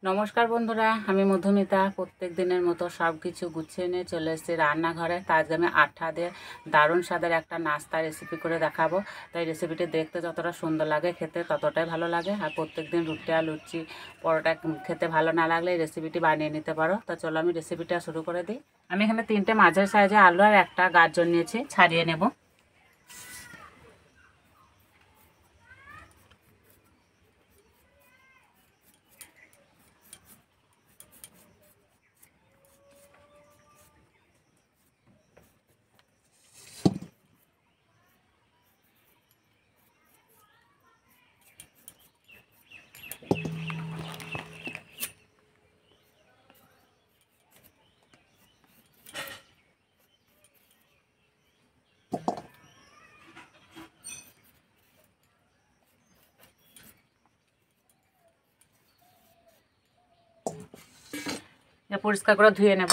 নমস্কার বন্ধুরা, আমি মধুমিতা। প্রত্যেক দিনের মতো সব কিছু গুছিয়ে নিয়ে চলে এসেছি রান্নাঘরে। তাই আজকে আমি আঠা দিয়ে দারুণ স্বাদের একটা নাস্তা রেসিপি করে দেখাবো। তাই রেসিপিটি দেখতে যতটা সুন্দর লাগে, খেতে ততটাই ভালো লাগে। আর প্রত্যেক দিন রুটি আর লুচি পরোটা খেতে ভালো না লাগলে এই রেসিপিটি বানিয়ে নিতে পারো। তো চলো আমি রেসিপিটা শুরু করে দিই। আমি এখানে 3টে মাঝারি সাইজে আলু আর একটা গাজর নিয়েছি, ছাড়িয়ে নেব। পরিষ্কার করে ধুয়ে নেব।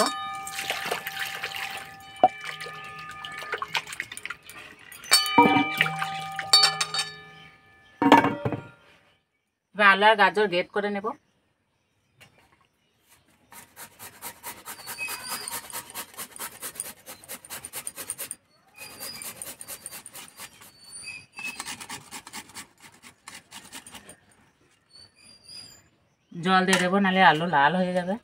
এবার আলু আর গাজর গ্রেট করে নেব। জল দিয়ে দেবো, নাহলে আলু লাল হয়ে যাবে।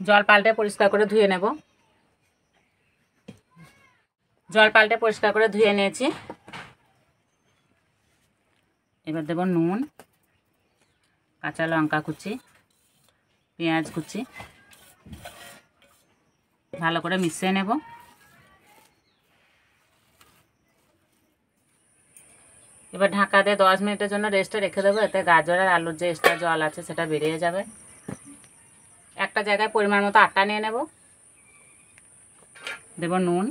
জল পাল্টে পরিষ্কার করে ধুয়ে নেব। জল পাল্টে পরিষ্কার করে ধুয়ে নিয়েছি। এবার দেব নুন, কাঁচা লঙ্কা কুচি, পেঁয়াজ কুচি, ভালো করে মিশিয়ে নেব। এবার ঢাকা দিয়ে 10 মিনিটের জন্য রেস্টে রেখে দেবো। এতে গাজর আর আলুর যে এক্সট্রা জল আছে সেটা বেরিয়ে যাবে। একটা জায়গায় পরিমাণ মতো আটা নিয়ে নেব। দেব নুন,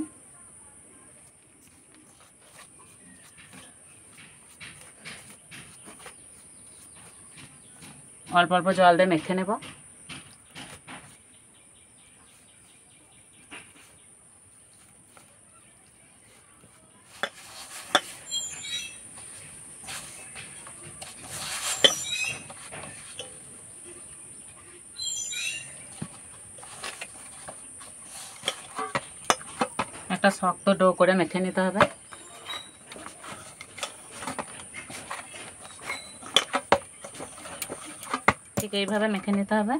অল্প অল্প জল দিয়ে মেখে নেব। একটা শক্ত ডো করে মেখে নিতে হবে। ঠিক এইভাবে মেখে নিতে হবে।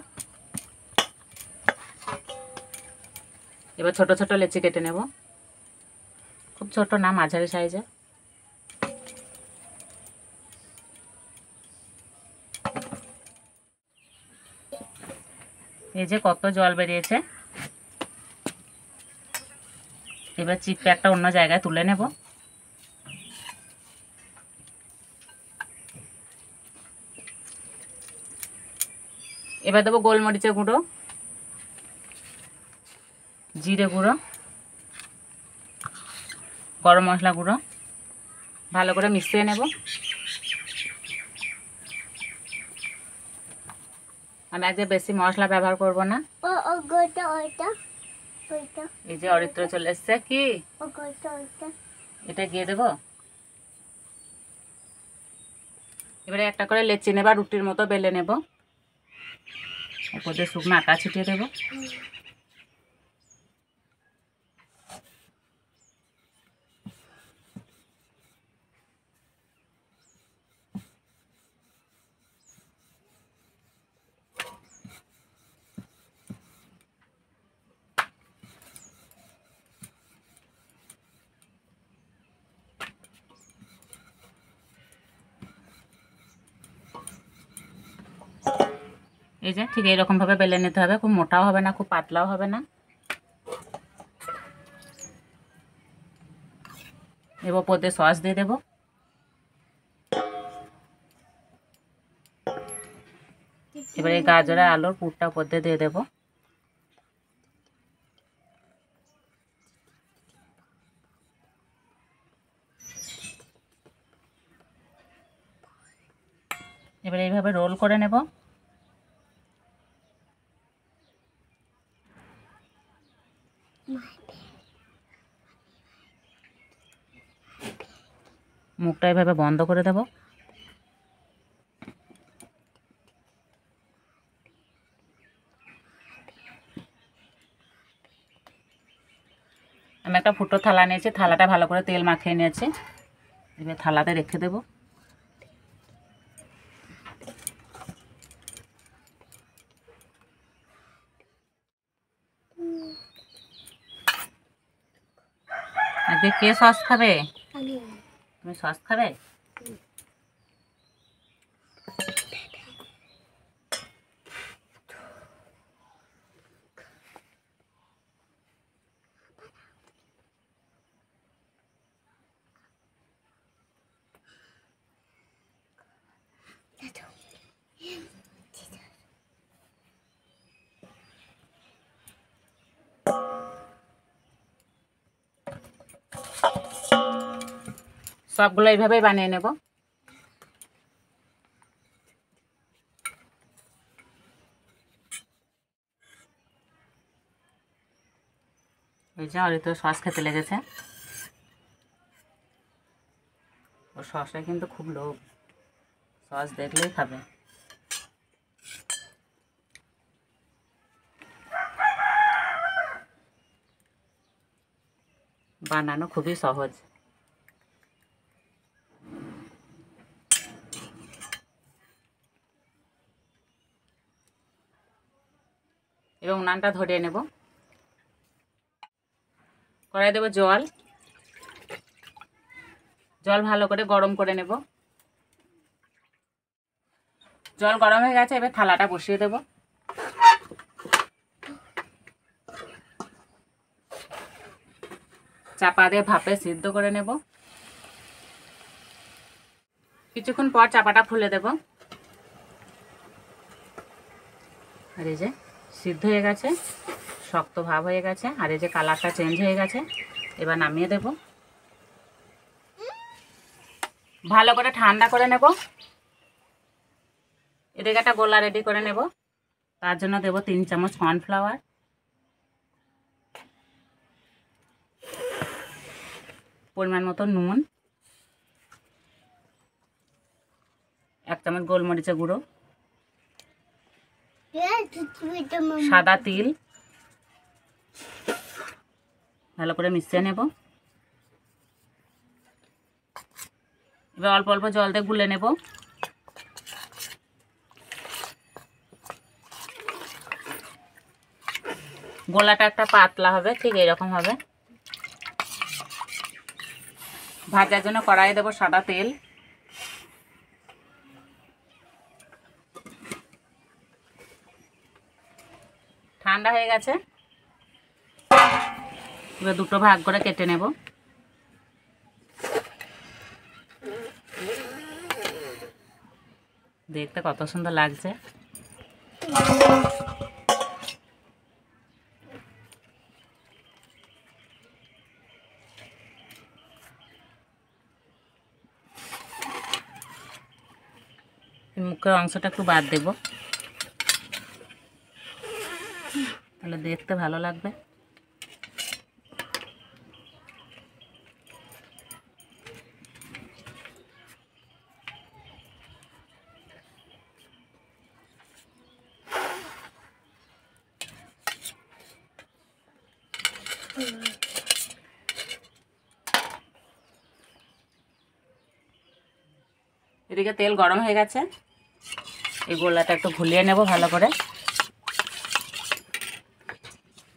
এবার ছোট ছোট লেচি কেটে নেব, খুব ছোট না, মাঝারি সাইজে। এই যে কত জল বেরিয়েছে। এবার চিপে একটা অন্য জায়গায় তুলে নেব। এবার দেবো গোলমরিচের গুঁড়ো, জিরে গুঁড়ো, গরম মশলা গুঁড়ো, ভালো করে মিশিয়ে নেব। আমি আজকে বেশি মশলা ব্যবহার করব না। এই যে অরিত্র চলে এসছে। কি এটা দিয়ে দেবো। এবারে একটা করে লেচি নেবা, রুটির মতো বেলে নেব। উপর দিয়ে শুকনো আটা ছিটিয়ে দেবো। এই যে ঠিক এইরকমভাবে বেলে নিতে হবে। খুব মোটাও হবে না, খুব পাতলাও হবে না। এবার উপর দিয়ে সস দিয়ে দেবো। এবার এই গাজর আর আলুর পুরটা উপর দিয়ে দেবো। এবার এইভাবে রোল করে নেব। মুখটা এইভাবে বন্ধ করে দেব। আমি একটা ফুটো থালা নিয়েছি, থালাটা ভালো করে তেল মাখিয়ে নিয়েছি। এবার থালাতে রেখে দেব। আজকে কে সস খাবে? তুমি সস খাবে? সবগুলো এইভাবেই বানিয়ে নেব। এই যে অরিত্র সস খেতে লেগেছে। ও সসে কিন্তু খুব লোভ, সস দেখলেই খাবে। বানানো খুবই সহজ। এবং উনানটা ধরিয়ে নেব। কড়াই দেবো জল। জল ভালো করে গরম করে নেব। জল গরম হয়ে গেছে, এবার থালাটা বসিয়ে দেব। চাপা দিয়ে ভাপে সিদ্ধ করে নেব। কিছুক্ষণ পর চাপাটা খুলে দেব। আর এই যে সিদ্ধ হয়ে গেছে, শক্ত ভাব হয়ে গেছে, আর এই যে কালারটা চেঞ্জ হয়ে গেছে। এবার নামিয়ে দেব। ভালো করে ঠান্ডা করে নেব। এদিকে একটা গোলা রেডি করে নেব। তার জন্য দেব 3 চামচ কর্নফ্লাওয়ার, পরিমাণ মতো নুন, 1 চামচ গোলমরিচের গুঁড়ো, সাদা তিল, ভালো করে মিশিয়ে নেব। এবার অল্প অল্প জল দিয়ে গুলে নেব। গোলাটা একটা পাতলা হবে, ঠিক এরকম হবে। ভাজার জন্য কড়াইয়ে দেবো সাদা তেল। ঠান্ডা হয়ে গেছে, এবার দুটো ভাগ করে কেটে নেব। দেখতে কত সুন্দর লাগছে। মুখের অংশটা একটু বাদ দেব, তাহলে দেখতে ভালো লাগবে। এদিকে তেল গরম হয়ে গেছে, এই গোলাটা একটু ঘুলিয়ে নেব ভালো করে।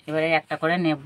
এবারে একটা করে নেব।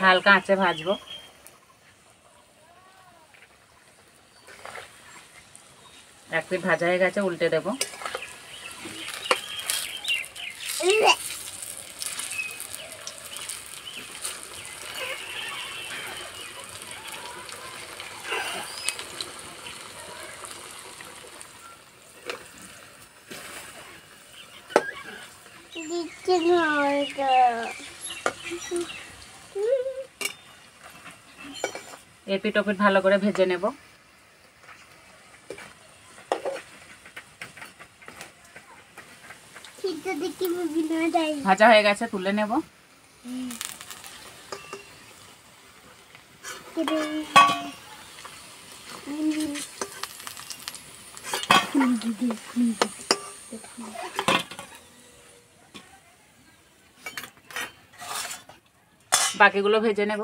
হালকা আঁচে ভাজবো। এক পিঠ ভাজা হয়ে গেছে, উল্টে দেবো। এপিট ওপিট ভালো করে ভেজে নেব। ভাজা হয়ে গেছে, তুলে নেব। বাকিগুলো ভেজে নেব।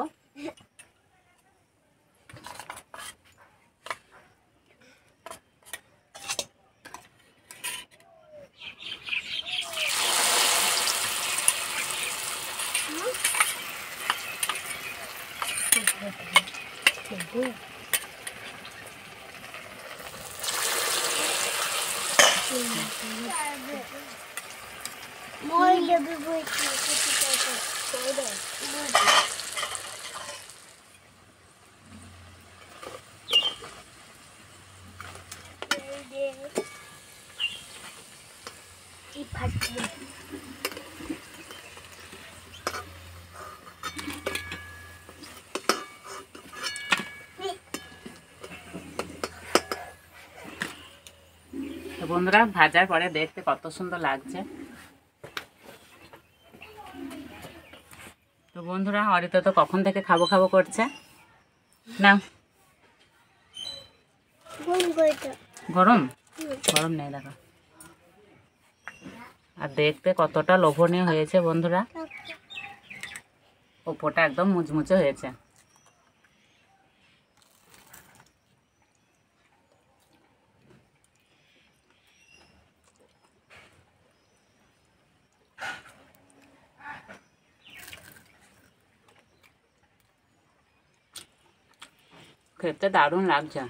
তো বন্ধুরা, ভাজার পরে দেখতে কত সুন্দর লাগছে। তো বন্ধুরা, অরিতা তো কখন থেকে খাবো খাবো করছে। না গরম গরম নেই, দেখো। আর দেখতে কতটা লোভনীয় হয়েছে বন্ধুরা, ওপরটা একদম মুচমুচে হয়েছে। খেতে দারুণ লাগছে।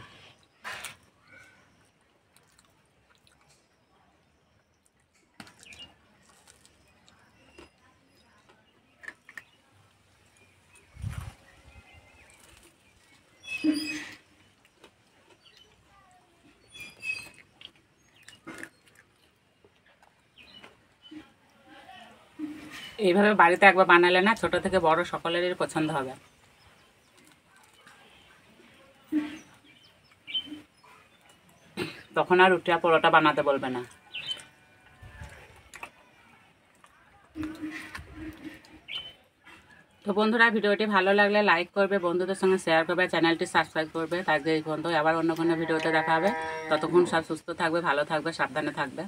এইভাবে বাড়িতে একবার বানালে না, ছোট থেকে বড় সকলেরই পছন্দ হবে। তখন আর রুটি আর পরোটা বানাতে বলবে না। তো বন্ধুরা, ভিডিওটি ভালো লাগলে লাইক করবে, বন্ধুদের সঙ্গে শেয়ার করবে, চ্যানেলটি সাবস্ক্রাইব করবে। তার যে এই বন্ধু আবার অন্য কোনো ভিডিওতে দেখা হবে। ততক্ষণ সব সুস্থ থাকবে, ভালো থাকবে, সাবধানে থাকবে।